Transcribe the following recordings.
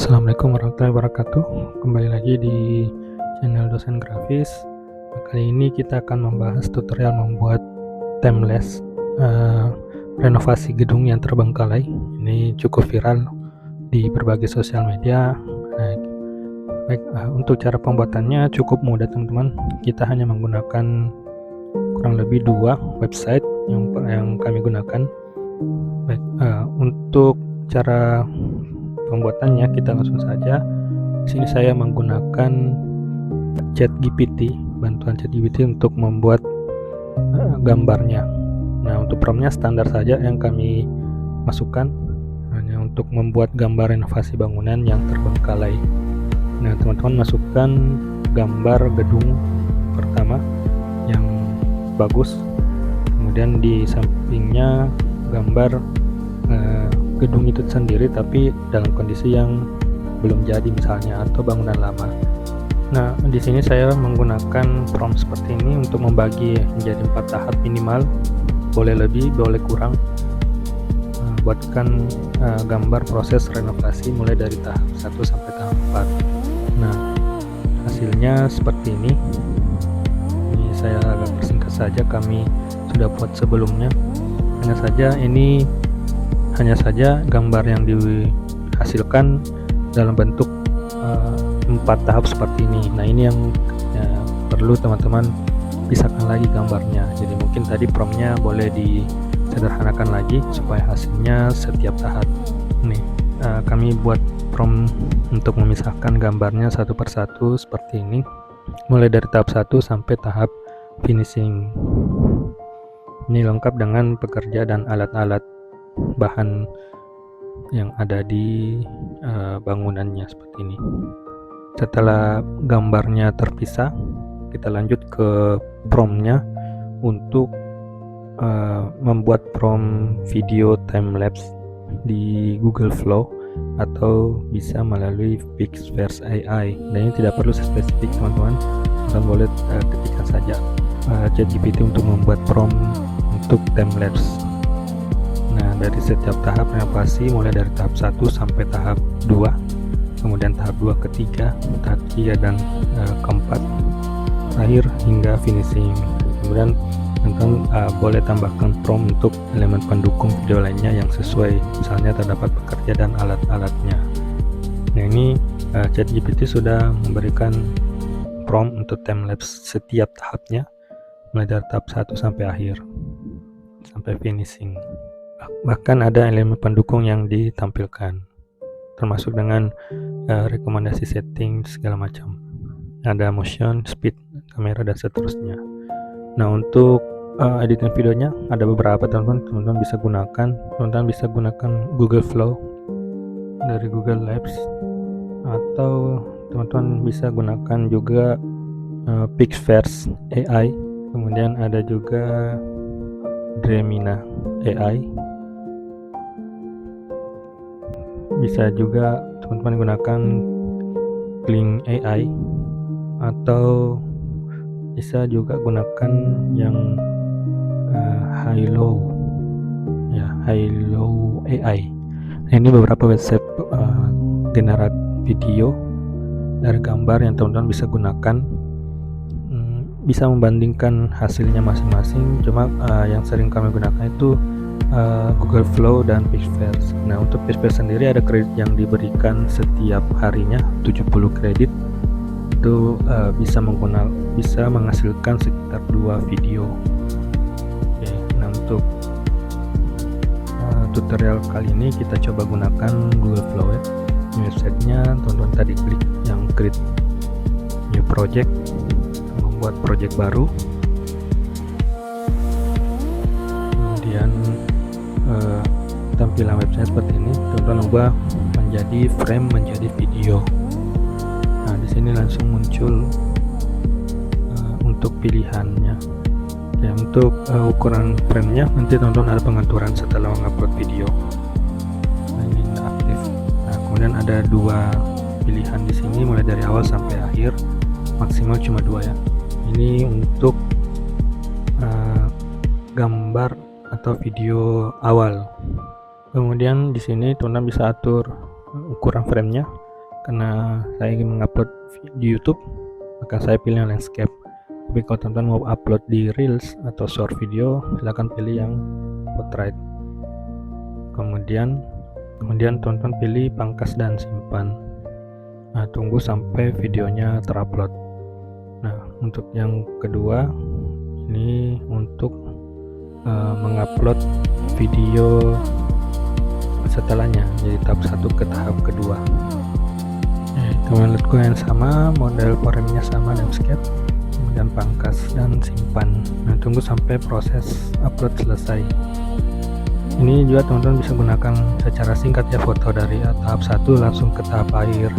Assalamualaikum warahmatullahi wabarakatuh. Kembali lagi di channel Dosen Grafis. Kali ini kita akan membahas tutorial membuat timeless renovasi gedung yang terbengkalai. Ini cukup viral di berbagai sosial media. Untuk cara pembuatannya cukup mudah, teman-teman. Kita hanya menggunakan kurang lebih 2 website yang kami gunakan. Untuk cara pembuatannya kita langsung saja. Di sini saya menggunakan ChatGPT, bantuan ChatGPT untuk membuat gambarnya. Nah, untuk promptnya standar saja yang kami masukkan, hanya untuk membuat gambar renovasi bangunan yang terbengkalai. Nah, teman-teman masukkan gambar gedung pertama yang bagus, kemudian di sampingnya gambar gedung itu sendiri tapi dalam kondisi yang belum jadi misalnya, atau bangunan lama. Nah, di sini saya menggunakan prompt seperti ini untuk membagi menjadi 4 tahap minimal, boleh lebih, boleh kurang. Buatkan gambar proses renovasi mulai dari tahap 1 sampai tahap 4. Nah, hasilnya seperti ini. Ini saya agak persingkat saja, kami sudah buat sebelumnya. Hanya saja gambar yang dihasilkan dalam bentuk 4 tahap seperti ini. Nah, ini yang perlu teman-teman pisahkan lagi gambarnya. Jadi mungkin tadi promptnya boleh disederhanakan lagi supaya hasilnya setiap tahap. Nih, kami buat prompt untuk memisahkan gambarnya satu persatu seperti ini, mulai dari tahap 1 sampai tahap finishing. Ini lengkap dengan pekerja dan alat-alat bahan yang ada di bangunannya seperti ini. Setelah gambarnya terpisah, kita lanjut ke promptnya untuk membuat prompt video timelapse di Google Flow atau bisa melalui Pixverse AI. Dan ini tidak perlu spesifik, teman-teman. Kalian boleh ketikkan saja ChatGPT untuk membuat prompt untuk timelapse. Nah, dari setiap tahap renovasi mulai dari tahap 1 sampai tahap 2, kemudian tahap 2 ketiga, tahap 3 dan keempat, terakhir hingga finishing. Kemudian teman-teman boleh tambahkan prompt untuk elemen pendukung video lainnya yang sesuai, misalnya terdapat pekerja dan alat-alatnya. Nah, ini ChatGPT sudah memberikan prompt untuk timelapse setiap tahapnya mulai dari tahap 1 sampai akhir, sampai finishing. Bahkan ada elemen pendukung yang ditampilkan, termasuk dengan rekomendasi setting segala macam. Ada motion, speed, kamera, dan seterusnya. Nah, untuk editing videonya ada beberapa, teman-teman bisa gunakan. Teman-teman bisa gunakan Google Flow dari Google Labs, atau teman-teman bisa gunakan juga Pixverse AI. Kemudian ada juga Dremina AI. Bisa juga teman-teman gunakan Kling AI, atau bisa juga gunakan yang Hilo AI. Nah, ini beberapa website generat video dari gambar yang teman-teman bisa gunakan. Bisa membandingkan hasilnya masing-masing, cuma yang sering kami gunakan itu Google Flow dan Pixverse. Nah, untuk Pixverse sendiri ada kredit yang diberikan setiap harinya, 70 kredit. Itu bisa menghasilkan sekitar 2 video. Oke, nah untuk tutorial kali ini kita coba gunakan Google Flow ya. Websitenya teman-teman tadi klik yang create new project, membuat project baru. Kemudian tampilan website seperti ini, teman-teman ubah menjadi frame, menjadi video. Nah, di sini langsung muncul untuk pilihannya. Ya, untuk ukuran frame-nya nanti teman-teman ada pengaturan setelah mengupload video. Nah, ini aktif. Nah, kemudian ada 2 pilihan di sini mulai dari awal sampai akhir, maksimal cuma 2 ya. Ini untuk gambar atau video awal. Kemudian di sini teman-teman bisa atur ukuran framenya karena saya ingin mengupload di YouTube, maka saya pilih landscape. Tapi kalau teman-teman mau upload di Reels atau short video, silahkan pilih yang portrait. Kemudian teman-teman pilih pangkas dan simpan. Nah, tunggu sampai videonya terupload. Nah, untuk yang kedua, ini untuk mengupload video setelahnya, jadi tahap 1 ke tahap kedua. Kemudian let's go yang sama, model foremnya sama, landscape, kemudian pangkas dan simpan. Nah, tunggu sampai proses upload selesai. Ini juga teman-teman bisa gunakan secara singkat ya, foto dari tahap 1 langsung ke tahap akhir.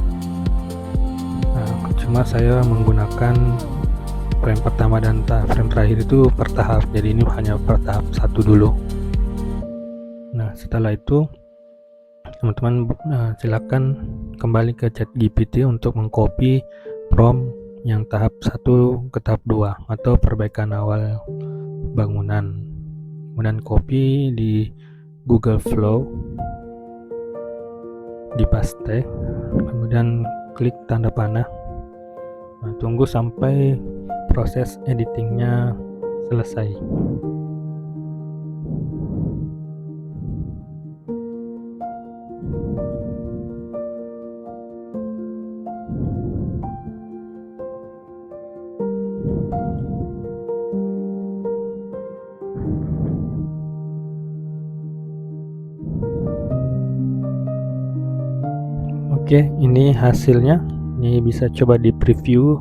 Nah, cuma saya menggunakan frame pertama dan frame terakhir itu per tahap, jadi ini hanya per tahap 1 dulu. Nah, setelah itu teman-teman silakan kembali ke ChatGPT untuk mengcopy prompt yang tahap 1 ke tahap 2 atau perbaikan awal bangunan. Kemudian copy di Google Flow, di paste, kemudian klik tanda panah. Nah, tunggu sampai proses editingnya selesai. Oke, ini hasilnya. Ini bisa coba di preview.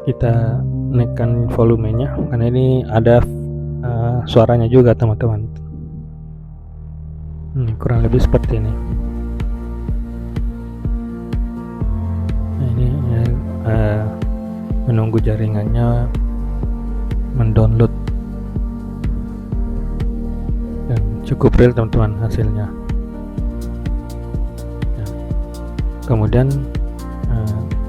Kita naikkan volumenya karena ini ada suaranya juga teman-teman. Kurang lebih seperti ini. Nah, ini menunggu jaringannya mendownload. Dan cukup real teman-teman hasilnya. Kemudian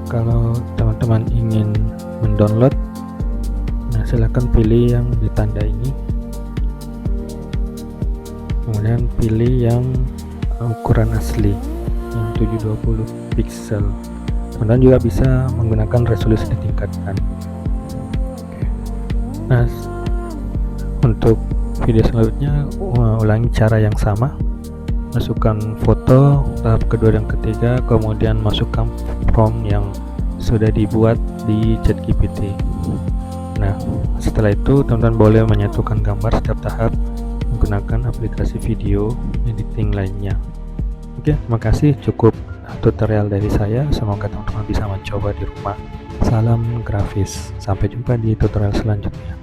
kalau teman-teman ingin mendownload, nah silahkan pilih yang ditanda ini, kemudian pilih yang ukuran asli yang 720 pixel. Teman-teman juga bisa menggunakan resolusi ditingkatkan. Nah, untuk video selanjutnya ulangi cara yang sama. Masukkan foto tahap kedua dan ketiga, kemudian masukkan prompt yang sudah dibuat di ChatGPT. Nah, setelah itu teman-teman boleh menyatukan gambar setiap tahap menggunakan aplikasi video editing lainnya. Oke, terima kasih, cukup tutorial dari saya. Semoga teman-teman bisa mencoba di rumah. Salam grafis, sampai jumpa di tutorial selanjutnya.